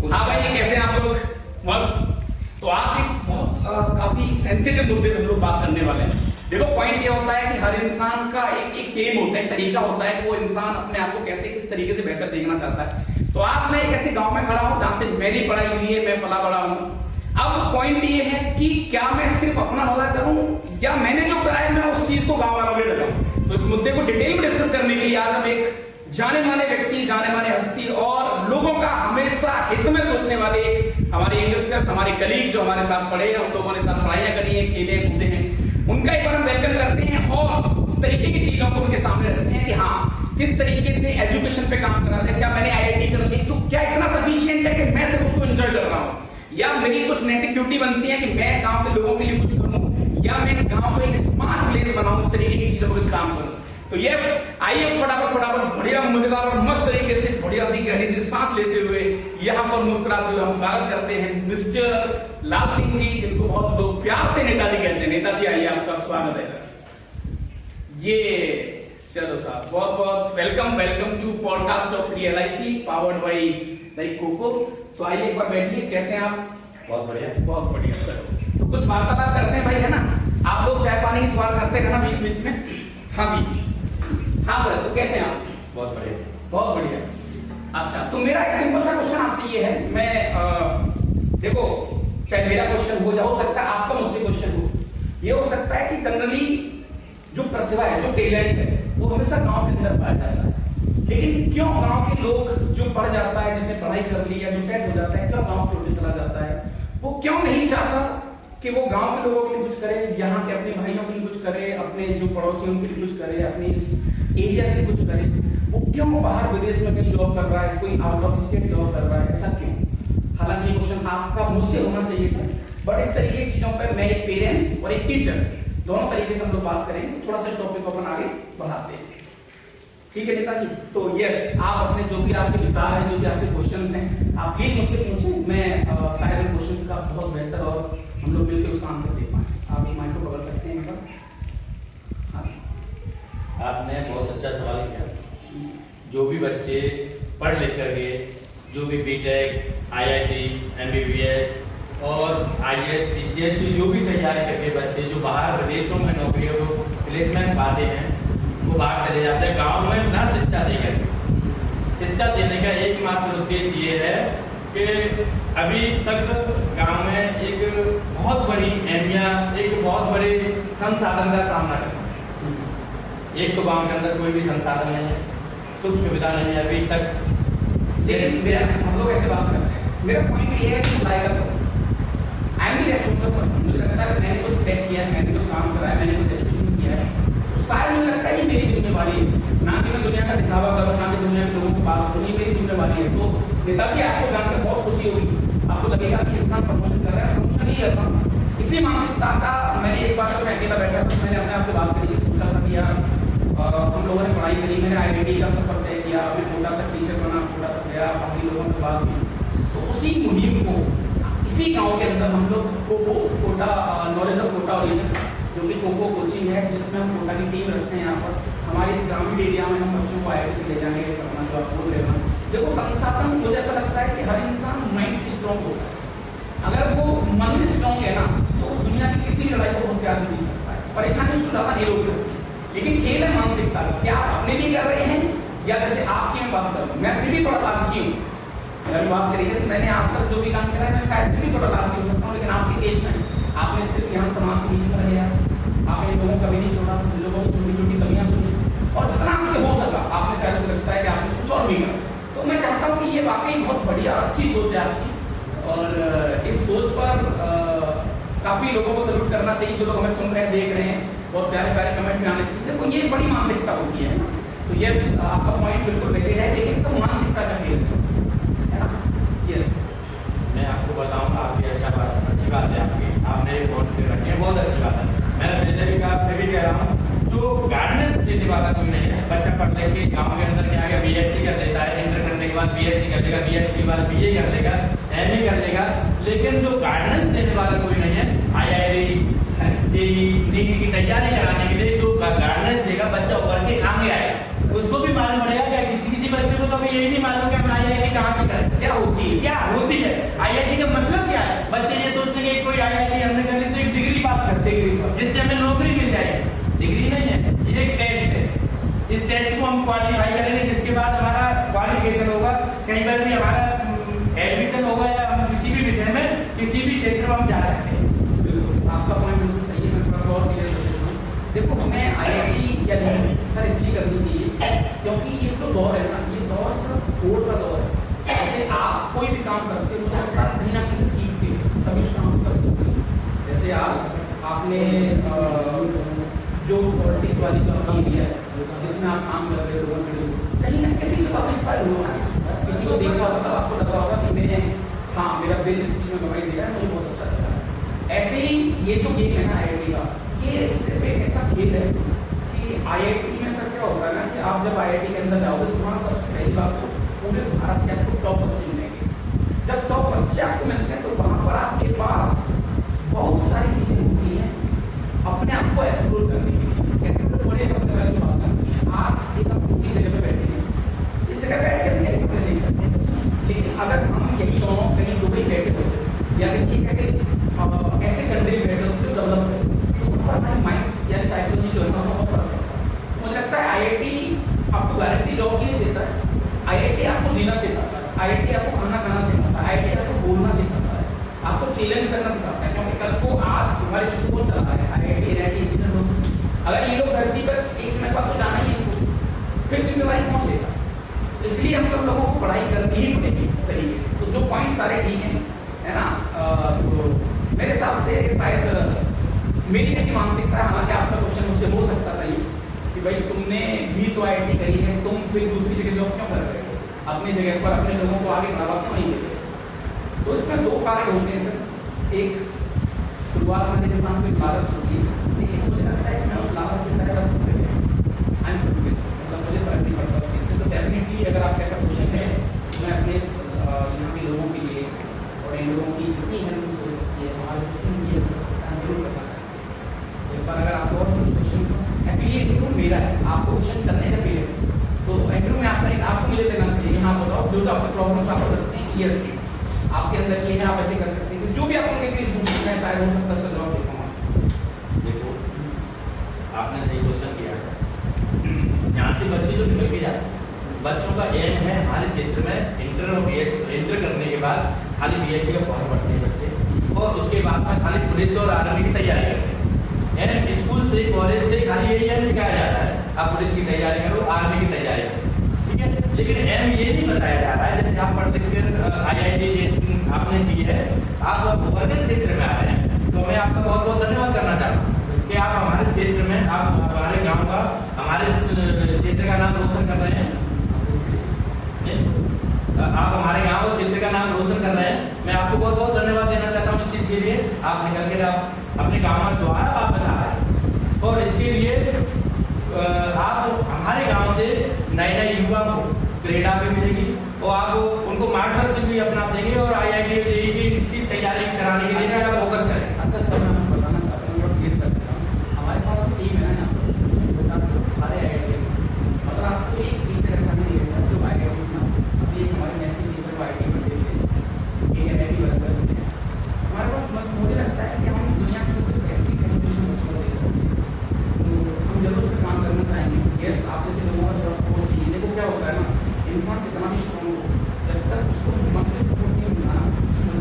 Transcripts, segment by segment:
हाँ भाई, कैसे हैं आप लोग? मस्त। तो आज एक बहुत काफी सेंसिटिव मुद्दे पे हम लोग बात करने वाले हैं। देखो, पॉइंट ये होता है कि हर इंसान का एक एम होता है, एक तरीका होता है कि वो इंसान अपने आप को कैसे किस तरीके से बेहतर देखना चाहता है। तो आज मैं एक ऐसे गांव में खड़ा हूँ जहाँ से मेरी पढ़ाई हुई है, मैं पला बड़ा हूँ। अब पॉइंट ये है कि क्या मैं सिर्फ अपना भला करूँ या मैंने जो करा है मैं उस चीज को गाँव वालों में लगाऊं। तो इस मुद्दे को डिटेल में डिस्कस करने के लिए आज हम एक जाने माने व्यक्ति, जाने माने हस्ती और लोगों का हमेशा हित में सोचने वाले हमारे यंगस्टर्स, हमारे कलीग जो हमारे साथ पढ़े हैं, उन लोगों ने साथ पढ़ाइयाँ करी हैं, खेले कूदे हैं, उनका एक बार हम वेलकम करते हैं और इस तरीके की चीजों को उनके सामने रखते हैं कि हाँ, किस तरीके से एजुकेशन पे काम करा है। क्या मैंने IIT कर ली तो क्या इतना सफिशिएंट है कि मैं सिर्फ उसको एंजॉय कर रहा हूँ, या मेरी कुछ नैतिक ड्यूटी बनती है कि मैं गाँव के लोगों के लिए कुछ करूँ, या मैं इस गाँव को एक स्मार्ट प्लेस बनाऊँ, इस तरीके की चीजों को कुछ काम करूँ। तो यस, आइए फटाफट बढ़िया मजेदार और मस्त तरीके से बढ़िया सी गहरी सी सांस लेते हुए यहाँ पर मुस्कुराते हुए हम स्वागत करते हैं मिस्टर लाल सिंह जी, जिनको बहुत लोग प्यार से नेताजी कहते हैं। नेताजी, आइए, आपका स्वागत है। ये चलो साहब, बहुत बहुत welcome to podcast of LIC powered by लाइक कोको। तो आइए एक बार बैठिए, कैसे हैं आप? बहुत बढ़िया सर। तो कुछ वार्तालाप करते हैं भाई, है ना? आप लोग चाय पानी की बात करते हैं ना बीच बीच में? हाँ जी, हाँ सर। तो कैसे हैं आप? बहुत बढ़िया। अच्छा, तो मेरा एक सिंपल सा क्वेश्चन आपसे ये है, मैं देखो, चाहे मेरा क्वेश्चन हो सकता है आपका मुझसे क्वेश्चन हो, ये हो सकता है कि जनरली जो प्रतिभा है, जो टैलेंट है, वो हमेशा गांव के अंदर पाया जाता है। लेकिन क्यों गांव के लोग, जो पढ़ जाता है, जिसने पढ़ाई कर ली है, जो सेट हो जाता है, क्यों गांव छोड़ के चला जाता है? वो क्यों नहीं चाहता कि वो गांव के लोगों के लिए कुछ करे, यहाँ के अपने भाइयों के लिए कुछ करे, अपने जो पड़ोसियों के लिए कुछ करे, अपने इस एरिया के लिए कुछ करे? वो क्यों बाहर विदेश में कहीं जॉब कर रहा है, कोई आउट ऑफ स्टेट जॉब कर रहा है, ऐसा क्यों? हालांकि ये क्वेश्चन आपका मुझसे होना चाहिए था, बट इस तरीके की चीजों पर मैं एक पेरेंट्स और एक टीचर दोनों तरीके से हम लोग बात करेंगे। थोड़ा सा टॉपिक को अपन आगे बढ़ाते हैं, ठीक है नेताजी? तो यस, आप अपने जो भी आपके विचार हैं, जो भी आपके क्वेश्चन हैं, आप प्लीज मुझसे पूछें। मैं शायद उन क्वेश्चन का बहुत बेहतर और हम लोग मिलकर उसका आंसर दे पाए। आप ये माइक को पकड़ सकते हैं एक बार? आपने बहुत अच्छा सवाल किया। जो भी बच्चे पढ़ लिख करके, जो भी BTech, IIT, MBBS और IAS, PCS की जो भी तैयारी करके बच्चे जो बाहर विदेशों में नौकरियों को प्लेसमेंट पाते हैं, वो बाहर चले जाते हैं गाँव में ना शिक्षा देकर। शिक्षा देने का एकमात्र उद्देश्य ये है कि अभी तक गांव में एक बहुत बड़ी अहमियत, एक बहुत बड़े संसाधन का सामना करना। एक तो गांव के अंदर कोई भी संसाधन नहीं है, सुख सुविधा नहीं है अभी तक। लेकिन हम लोग ऐसे बात करते हैं, मेरा पॉइंट ये है कि पढ़ाई का आई एम रेस्पॉन्सिबल। मुझे लगता है मैंने कुछ स्टेप किया है, मैंने कुछ काम करा है, मैंने कुछ एजुकेशन किया है, तो शायद मुझे लगता है ये मेरी जिम्मेवारी है, ना कि मैं दुनिया का दिखावा करूँ, ना कि दुनिया के लोगों को बात करूँ, ये मेरी जिम्मेवारी है। तो नेताजी, आपको जानकर बहुत खुशी होगी, आपको लगेगा कि इंसान प्रमोशन कर रहा है, प्रमोशन नहीं कर रहा। इसी मानसिकता का मैंने एक बार जब मैं अकेला बैठा था, मैंने अपने आप से बात करी, सोचा था कि यार हम लोगों ने पढ़ाई करी, मैंने IIT का सफर तय किया, अपने कोटा तक टीचर बना, कोटा तक गया, बाकी लोगों से बात हुई। तो उसी मुहिम को इसी गांव के अंदर हम लोग Kota knowledge of Kota origin, जो कि कोको कोचिंग है, जिसमें हम कोटा की टीम रखते हैं। यहाँ पर हमारे इस ग्रामीण एरिया में हम बच्चों को IIT से ले जाएंगे, सपना जो आप बोल रहे हैं। देखो, संसाधन मुझे ऐसा लगता है कि हर इंसान माइंड से स्ट्रॉन्ग होता है। अगर वो मन स्ट्रॉन्ग है ना, तो दुनिया की किसी लड़ाई को बहुत प्यार से जीत सकता है, परेशानी उसको ज्यादा नहीं रोक सकती। लेकिन खेल है मानसिकता, क्या आप अपने लिए कर रहे हैं या जैसे आपकी मैं बात करूँ, मैं फिर भी थोड़ा लालची हूँ। अगर बात करिए तो मैंने आज तक जो भी काम करा है, मैं शायद फिर भी थोड़ा लालची हो सकता हूँ, लेकिन आपके केस में आपने सिर्फ यहाँ समाज के बीच में रहे, आपने लोगों का भी नहीं छोड़ा, लोगों की छोटी छोटी कमियां सुनी, और जितना आपसे हो सका आपने, शायद मुझे लगता है कि आपने कुछ और भी करा। तो मैं चाहता हूँ कि ये वाकई बहुत बढ़िया अच्छी सोच है आपकी, और इस सोच पर काफी लोगों को सल्यूट करना चाहिए, जो लोग हमें सुन रहे हैं, देख रहे हैं। बहुत प्यारे कमेंट में आने चाहिए। देखो, ये बड़ी मानसिकता होती है ना। तो यस, आपका पॉइंट बिल्कुल वैलिड है, लेकिन सब मानसिकता का खेल है ना? यस, मैं आपको बताऊंगा, आपकी अच्छी बात है आपकी, आपने बहुत रखी है, बहुत अच्छी बात है। मैंने पहले भी कहा, फिर भी कह रहा हूँ, जो गाइडेंस देने वाला कोई नहीं है। बच्चा पढ़ ले के गाँव के अंदर क्या गया, BSc कर देता है, इंटर करने के बाद BSc कर लेगा, BSc के बाद BA कर लेगा, MA कर लेगा, लेकिन जो गाइडेंस देने वाला कोई नहीं है। IIT नीट की तैयारी कराने के लिए जो गाइडेंस देगा, बच्चा उभर के आगे आएगा। उसको भी मालूम पड़ेगा, क्या किसी बच्चे को तो अभी यही नहीं मालूम कि हम IIT कहाँ से करें, क्या होगी होती है। क्या होती है? IIT का मतलब क्या है? बच्चे ये सोचते हैं कि कोई IIT हमने कर ली तो एक डिग्री पास करते हैं जिससे हमें नौकरी मिल जाएगी। डिग्री नहीं है, ये एक टेस्ट है। इस टेस्ट को हम क्वालिफाई करेंगे, जिसके बाद हमारा क्वालिफिकेशन होगा, कहीं पर भी हमारा एडमिशन होगा या हम किसी भी विषय में किसी भी क्षेत्र में हम जा सकते हैं। बिल्कुल, आपका पॉइंट बिल्कुल सही है। मैं थोड़ा सा और क्लियर कर देता हूँ। देखो, हमें IIT या सर इसलिए करनी चाहिए क्योंकि ये जो दौर है ना, ये दौर सिर्फ कोड का दौर है। जैसे आप कोई भी काम करते हो, मुझे लगता है कहीं ना कहीं से सीखते हो तभी उस काम को करते हो। जैसे आज आपने जो पॉलिटिक्स वाली जो काम दिया है, जिसमें आप काम कर रहे हो, कहीं ना किसी से आप इंस्पायर हुआ, किसी को देखा होगा, आपको लगा होगा कि मैंने हाँ मेरा दिल इस चीज़ में गवाही दिया है, मुझे बहुत अच्छा लगा। ऐसे ही ये जो गेम है ना IIT का, ये सिर्फ एक ऐसा खेल है कि IIT में सर क्या होता है ना कि आप जब IIT के अंदर जाओगे तो वहाँ सबसे पहली बात तो पूरे भारत के आपको टॉप बच्चे मिलेंगे। जब टॉप बच्चे आपको मिलते हैं तो वहाँ पर आपके पास बहुत सारी चीज़ें होती हैं अपने आप को एक्सप्लोर करने के लिए। कहते हैं बड़े शब्द वाली बात करनी है, आप ये सब छोटी जगह पे बैठे हैं, इस जगह बैठ कर नहीं एक्सप्लेन नहीं सकते। लेकिन अगर हम यही दोनों कहीं दुबई बैठे होते या किसी ऐसे कंट्री में बैठे होते जो डेवलप है, तो हमारे माइंड या साइकोलॉजी जो है ना बहुत फर्क है। मुझे लगता है IIT आपको गारंटी जॉब के लिए देता है, IIT आपको जीना सिखाता है, IIT आपको खाना खाना सिखाता है, IIT आपको बोलना सिखाता है, आपको चैलेंज करना सिखाता है। क्योंकि कल को आज हमारे स्कूल चला है IIT इंजीनियर लोग, अगर ये लोग धरती पर एक समय बाद तो जाना ही नहीं, फिर जिम्मेवारी कौन लेगा? इसलिए हम सब लोगों को पढ़ाई करनी ही पड़ेगी इस तरीके से। तो जो पॉइंट सारे ठीक हैं, है ना? तो मेरे हिसाब से शायद मेरी ऐसी मानसिकता है। हालांकि आपका क्वेश्चन मुझसे हो सकता था ये कि भाई तुमने भी तो IIT करी है, तुम फिर दूसरी जगह जॉब क्यों कर रहे हो? अपनी जगह पर अपने लोगों को आगे बढ़ावा क्यों नहीं देते? तो इसमें दो कारण होते हैं सर। एक, शुरुआत में मेरे सामने कोई लालच होती है, लेकिन मुझे लगता है कि मैं उस लालच से शायद मतलब मुझे फर्क नहीं पड़ता उस चीज़ से। तो डेफिनेटली अगर आपका ऐसा क्वेश्चन है तो मैं अपने यहाँ के लोगों के लिए और इन लोगों की जितनी हेल्प हो सकती है हमारे सिस्टम की जरूर करना चाहिए। एक बार अगर आपको और क्वेश्चन एक्चुअली इंटरव्यू मेरा है, आपको क्वेश्चन करने का पेरेंट्स, तो इंटरव्यू में आपको मुझे देना चाहिए। यहाँ बताओ जो आपके प्रॉब्लम आप रखते हैं क्लियर से, आपके अंदर ये है, आप ऐसे कर सकते हैं। जो भी आपको प्लीज पूछना है शायद हो सकता है जवाब दे पाऊँ। देखो, आपने सही क्वेश्चन किया है। यहाँ से बच्चे जो निकल के जाते हैं, बच्चों का एम है हमारे क्षेत्र में इंटर करने के बाद खाली BSc का फॉर्म भरते हैं बच्चे, और उसके बाद में खाली पुलिस और आर्मी की तैयारी करते हैं। एम स्कूल से कॉलेज से खाली यही एम सिखाया जाता है, आप पुलिस की तैयारी करो, आर्मी की तैयारी करो, ठीक है। लेकिन एम ये नहीं बताया जा रहा है, जैसे आप पढ़ लिख कर IIT आपने की है, आप वर्गल क्षेत्र में आ रहे हैं, तो मैं आपका बहुत बहुत धन्यवाद करना चाहता हूँ कि आप हमारे क्षेत्र में, आप हमारे गांव का, हमारे क्षेत्र का नाम रोशन कर रहे हैं। आप हमारे गांव और क्षेत्र का नाम रोशन कर रहे हैं। मैं आपको बहुत बहुत धन्यवाद देना चाहता हूँ इस चीज़ के लिए। आप निकल कर आप अपने गाँव में दोबारा वापस आ रहे हैं, और इसके लिए आप हमारे गांव से नए नए युवा को प्रेरणा भी मिलेगी, और आप उनको मार्गदर्शन भी अपना देंगे, और IIT JEE की इसकी तैयारी कराने के लिए आप फोकस करें। अच्छा सर, मैं आपको बताना चाहता हूँ और क्लियर कर देता हूँ, हमारे पास टीम है ना सारे IIT, मतलब आपको एक टीचर ऐसा नहीं देगा जो IIT ना, अभी एक हमारे नेशनल टीचर को IT में देते हैं, NIT वर्कर्स हैं हमारे पास। मुझे लगता है कि हम दुनिया की सबसे बेहतरीन एजुकेशन बच्चों को दे सकते हैं, तो हम जरूर उस पर काम करना चाहेंगे। यस, आप जैसे लोगों का सपोर्ट चाहिए। देखो क्या होता है ना, इंसान कितना भी स्ट्रॉन्ग हो, जब तक उसको मन से सपोर्ट नहीं मिला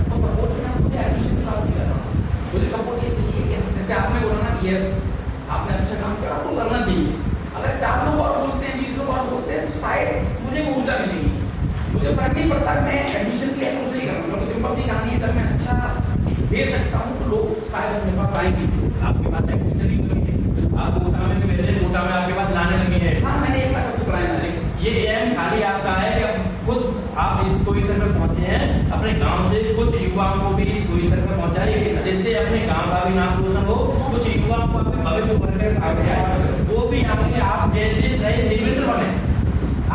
तो सपोर्ट बिना मुझे एडमिशन का नहीं करना। मुझे सपोर्ट ये चाहिए कि जैसे आपने बोला ना कि यस आपने अच्छा काम किया, आपको करना चाहिए। अगर 4 लोग और बोलते हैं, 20 लोग और बोलते हैं, तो शायद मुझे वो ऊर्जा मिलेगी। मुझे फर्क नहीं पड़ता मैं एडमिशन के लिए अप्रोच नहीं करूँगा, क्योंकि सिंपल सी कहानी है, जब मैं अच्छा दे सकता हूँ तो लोग शायद अपने पास आएंगे। आपके पास एडमिशन ही करेंगे, आप कोटा में पहले कोटा में आपके पास लाने लगे हैं। हाँ, मैंने 1 लाख कराया है। ये एम खाली आपका है कि खुद आप इस पोजीशन पर पहुंचे हैं, अपने गांव से कुछ युवाओं को भी इस पोजीशन पर पहुंचाइए, जिससे अपने गांव का भी नाम रोशन हो, कुछ युवाओं को अपने भविष्य बनकर आगे आए, वो भी आगे आप जैसे नए देवेंद्र बने,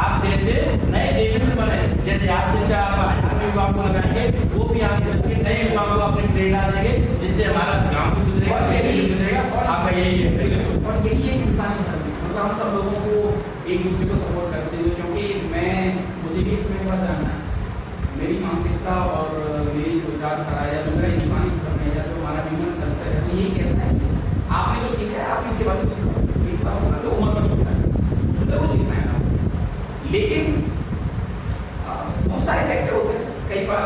आप जैसे नए देवेंद्र बने, जैसे आप शिक्षा आप युवाओं को लगाएंगे, वो भी आगे चल के नए युवाओं को अपनी प्रेरणा देंगे, जिससे हमारा गाँव भी सुधरेगा। आपका यही है, और यही एक इंसान मतलब हम सब लोगों को एक दूसरे को सपोर्ट करते हुए, क्योंकि मुझे भी इसमें बात जानना है, मेरी मानसिकता और मेरी विचारधारा या मेरा इंसानी धर्म है या जो हमारा ह्यूमन कल्चर है वो यही कहता है कि आपने जो सीखा है आप नीचे वाले तो उम्र पर छूटा है वो सीखना है आपको। लेकिन बहुत सारे फैक्टर होते हैं। कई बार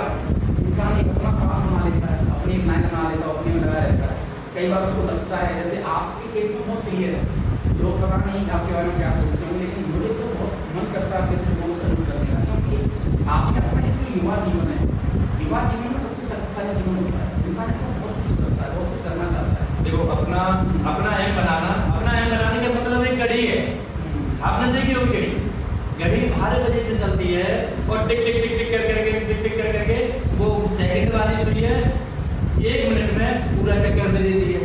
इंसान एक अपना काम बना लेता है, अपनी एक लाइन बना लेता है, अपने में लगा रहता है। कई बार उसको लगता है, जैसे आपके केस में बहुत क्लियर है, लोग पता नहीं आपके बारे में क्या सोचते हैं, लेकिन मुझे तो बहुत मन करता है कि लोगों से दूर करने का, क्योंकि आपका अपना एक जो युवा जीवन है, युवा जीवन में सबसे शक्तिशाली जीवन होता है। इंसान को बहुत कुछ करता है, बहुत कुछ करना चाहता है। देखो अपना एम बनाने का मतलब एक घड़ी है। आपने देखी होगी घड़ी 12 बजे से चलती है और टिक टिक टिक टिक कर करके वो सेकंड वाली सुई है 1 मिनट में पूरा चक्कर दे देती है।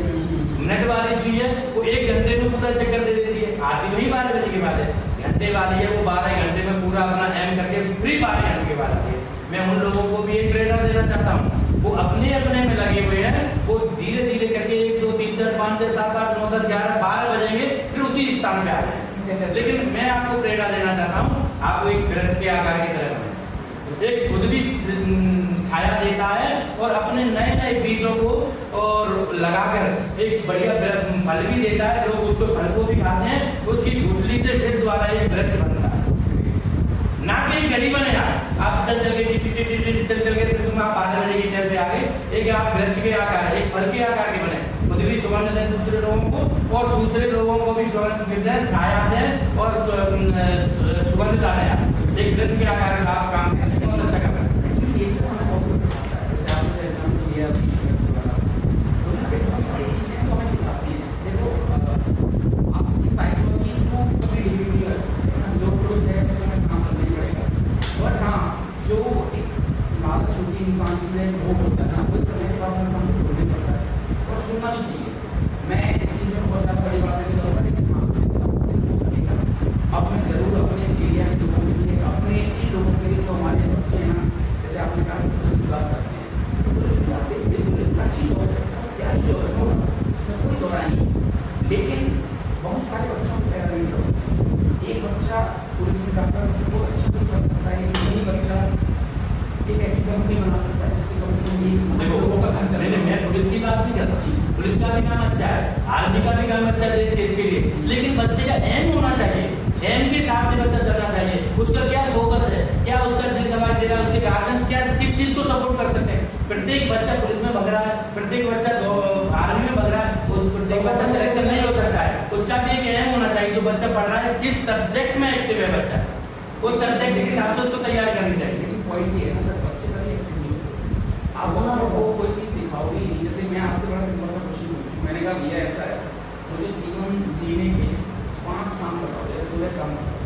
मिनट वाली सुई है वो 1 घंटे में पूरा चक्कर दे देती है। आती वही 12 बजे के बाद है। घंटे वाली है वो 12 घंटे में पूरा अपना एम करके फिर 12 घंटे के बाद आती है। मैं उन लोगों को भी एक प्रेरणा देना चाहता हूँ, वो अपने में लगे हुए हैं, वो धीरे धीरे करके 1 2 3 4 5 6 7 8 9 10 11 12 बजेंगे फिर उसी स्थान पे आ जाएंगे। लेकिन मैं आपको प्रेरणा देना चाहता हूँ, आपको एक वृक्ष के आकार की तरह बने, एक खुद भी छाया देता है और अपने नए नए बीजों को और लगाकर एक बढ़िया फल भी देता है। लोग उसको फल को भी खाते हैं, उसकी गुठली से फिर द्वारा एक वृक्ष बनता है, ना कि एक घड़ी बनेगा। आप चल के फिर तुम आप 12 बजे की टाइम पे आ गए, एक आप वृक्ष के आकार, एक फल के आकार के बने, खुद भी सुगंध दें दूसरे लोगों को और दूसरे लोगों को भी सुगंध दें, छाया दें और सुगंध दें। एक वृक्ष के आकार का आप काम करें, बहुत अच्छा काम है। ये चीज़ हमें बहुत कुछ सिखाता है। जैसे आपने एग्जाम्पल लिया दुनिया के बहुत सारी चीज़ें तो हमें सिखाती हैं। देखो आप साइकोलॉजी को कभी रिव्यू नहीं कर सकते, जो कुछ है उसमें हमें काम करना ही पड़ेगा। बट हाँ, जो एक माता छोटी इंसान की में भोग होता है ना, वो समय के बाद इंसान को छोड़ना पड़ता है और छोड़ना भी चाहिए। मैं इस चीज़ में बहुत ज़्यादा बड़ी बात नहीं करूँगा, लेकिन हाँ अब मैं जरूर अपने एरिया के लोगों के लिए, अपने इन लोगों के लिए जो हमारे बच्चे हैं ना, जैसे आपने कहा पुलिस की बात करते हैं, पुलिस की बात इसलिए पुलिस अच्छी जॉब है, क्या ही जॉब है, उसमें कोई दौरा नहीं। लेकिन बहुत सारे बच्चों को पैरामीटर होते हैं। एक बच्चा पुलिस में जाकर बहुत अच्छा कुछ कर सकता है, एक बच्चा एक ऐसी कंपनी बना सकता है जिससे कंपनी लोगों का खर्चा। मैं पुलिस की बात नहीं करता, पुलिस का भी काम अच्छा है, आर्मी का भी काम अच्छा है देश हित के लिए, लेकिन बच्चे का एम होना चाहिए, एम के साथ में बच्चा चलना चाहिए। उसका क्या फोकस है, क्या उसका दिल दबाई दे रहा है, उसके गार्जियन क्या किस चीज को सपोर्ट कर सकते हैं। प्रत्येक बच्चा पुलिस में भग रहा है, प्रत्येक बच्चा आर्मी में भग रहा है, प्रत्येक बच्चा सिलेक्शन नहीं हो सकता है। उसका भी एक एम होना चाहिए, जो बच्चा पढ़ रहा है किस सब्जेक्ट में एक्टिव है बच्चा, उस सब्जेक्ट के हिसाब से उसको तैयारी करनी चाहिए। पॉइंट ये है ना सर, बच्चे का भी एक्टिव आप वहाँ को कोई चीज़ दिखाओगे नहीं। जैसे मैं आपसे बड़ा सिंपल सा क्वेश्चन पूछूँ, मैंने कहा भैया ऐसा है, मुझे जीवन जीने के 5 काम बताओ, जैसे सुबह काम बताओ,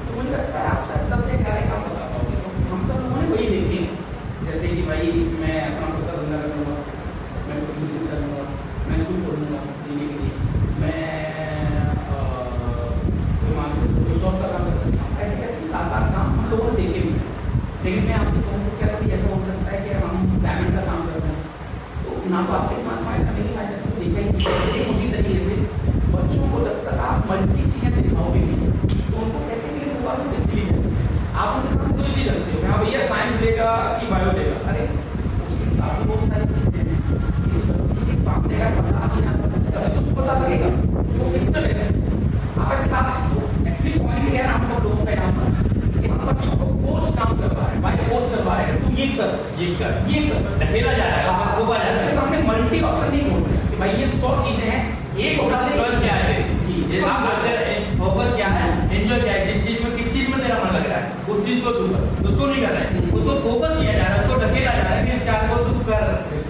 तो मुझे लगता है आप शायद 10 से 11 काम बता पाओगे। तो हम सब लोगों ने वही देखे, जैसे कि भाई मैं अपना खुद का धंधा करूँगा, मैं कोई बिजनेस करूँगा, मैं स्कूल खोलूँगा जीने के लिए, मैं कोई मार्केट कोई शॉप का काम कर सकता हूँ। ऐसे करके 7-8 काम हम लोगों ने देखे भी। लेकिन मैं आपसे कहूँ तो क्या कभी ऐसा हो सकता है कि हम पेमेंट का काम करते हैं तो ना तो आपके पास फायदा नहीं फायदा, तो देखेंगे उसी तरीके से बच्चों को जब तक आप मल्टी चीज़ें दिखाओगे नहीं तो उनको कैसे मिले होगा, तो इसलिए आप उनके साथ 2 चीज़ रखते हो, हाँ भैया साइंस लेगा कि बायो लेगा, अरे उसके साथ बहुत सारी चीज़ें हैं। इस बच्चे के सामने का 50,000 तो उसको पता लगेगा वो किसका ले आप ऐसे काम एक्चुअली पॉइंट क्या है हम सब लोगों का यहाँ पर कि हम बच्चों को फोर्स काम करवा रहे हैं, बाय फोर्स करवा रहे हैं, तुम ये कर ढकेला जा रहा है, ऊपर जा रहा है। सामने मल्टी ऑप्शन नहीं बोल रहे कि भाई ये 100 चीजें हैं, एक चॉइस क्या है जी, ये आप फोकस क्या है, एंजॉय क्या है, जिस चीज में किस चीज में तेरा मन लग रहा है उस चीज को तू कर, उसको नहीं कर रहा है, उसको फोकस किया जा रहा है, उसको ढकेला जा रहा है कि इस कार्य को तू कर,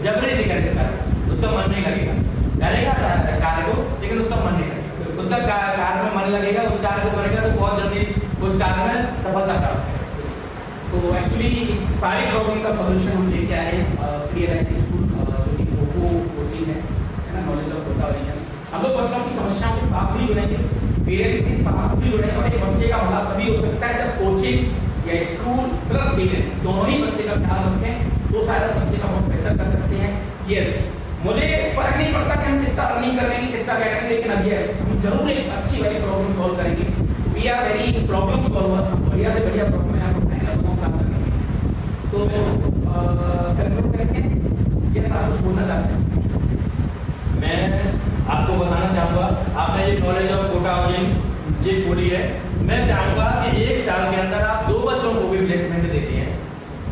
जबरी नहीं कर, इस कार्य उसका मन नहीं लगेगा, करेगा कार्य को लेकिन उसका मन नहीं लगेगा, उसका कार्य में मन लगेगा, उस कार्य को करेगा तो बहुत जल्दी उस कार्य में सफलता प्राप्त करेगा। तो एक्चुअली इस सारे प्रॉब्लम का सॉल्यूशन हम लेके आए श्री एलआईसी स्कूल जो कि खो कोचिंग है ना, नॉलेज ऑफ कोटा रीजन। हम लोग बच्चों की समस्याओं के साथ भी जुड़ेंगे, पेरेंट्स के साथ भी जुड़ेंगे और एक बच्चे का भला तभी हो सकता है जब कोचिंग या स्कूल प्लस पेरेंट्स दोनों ही बच्चे का ख्याल रखें, तो शायद बच्चे का बहुत बेहतर कर सकते हैं। यस, मुझे फर्क नहीं पड़ता कि हम कितना रनिंग कर लेंगे, कितना बैठेंगे, लेकिन अब यस हम जरूर एक अच्छी वाली प्रॉब्लम सॉल्व करेंगे। We are very problem solver, बढ़िया से बढ़िया प्रॉब्लम है आपको तो कंक्लूड करके ये सब कुछ बोलना चाहते हैं। मैं आपको बताना चाहूँगा, आपने ये नॉलेज ऑफ कोटा हाउसिंग ये खोली है। मैं चाहूँगा कि 1 साल के अंदर आप 2 बच्चों को भी प्लेसमेंट देते हैं,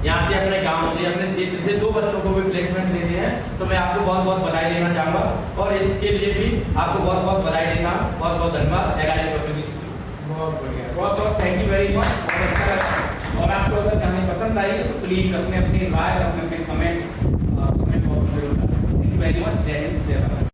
यहाँ से अपने गांव से अपने क्षेत्र से 2 बच्चों को भी प्लेसमेंट देते हैं, तो मैं आपको बहुत बहुत बधाई देना चाहूँगा और इसके लिए भी आपको बहुत बहुत बधाई देता हूँ। बहुत बहुत धन्यवाद। LIC public school. बहुत बढ़िया, बहुत बहुत थैंक यू वेरी मच, बहुत अच्छा लगा। और आपको अगर कहानी पसंद आई तो प्लीज़ अपने अपनी राय और अपने कमेंट्स कमेंट बॉक्स में जरूर डालें। Thank you very much. जय हिंद, जय भारत।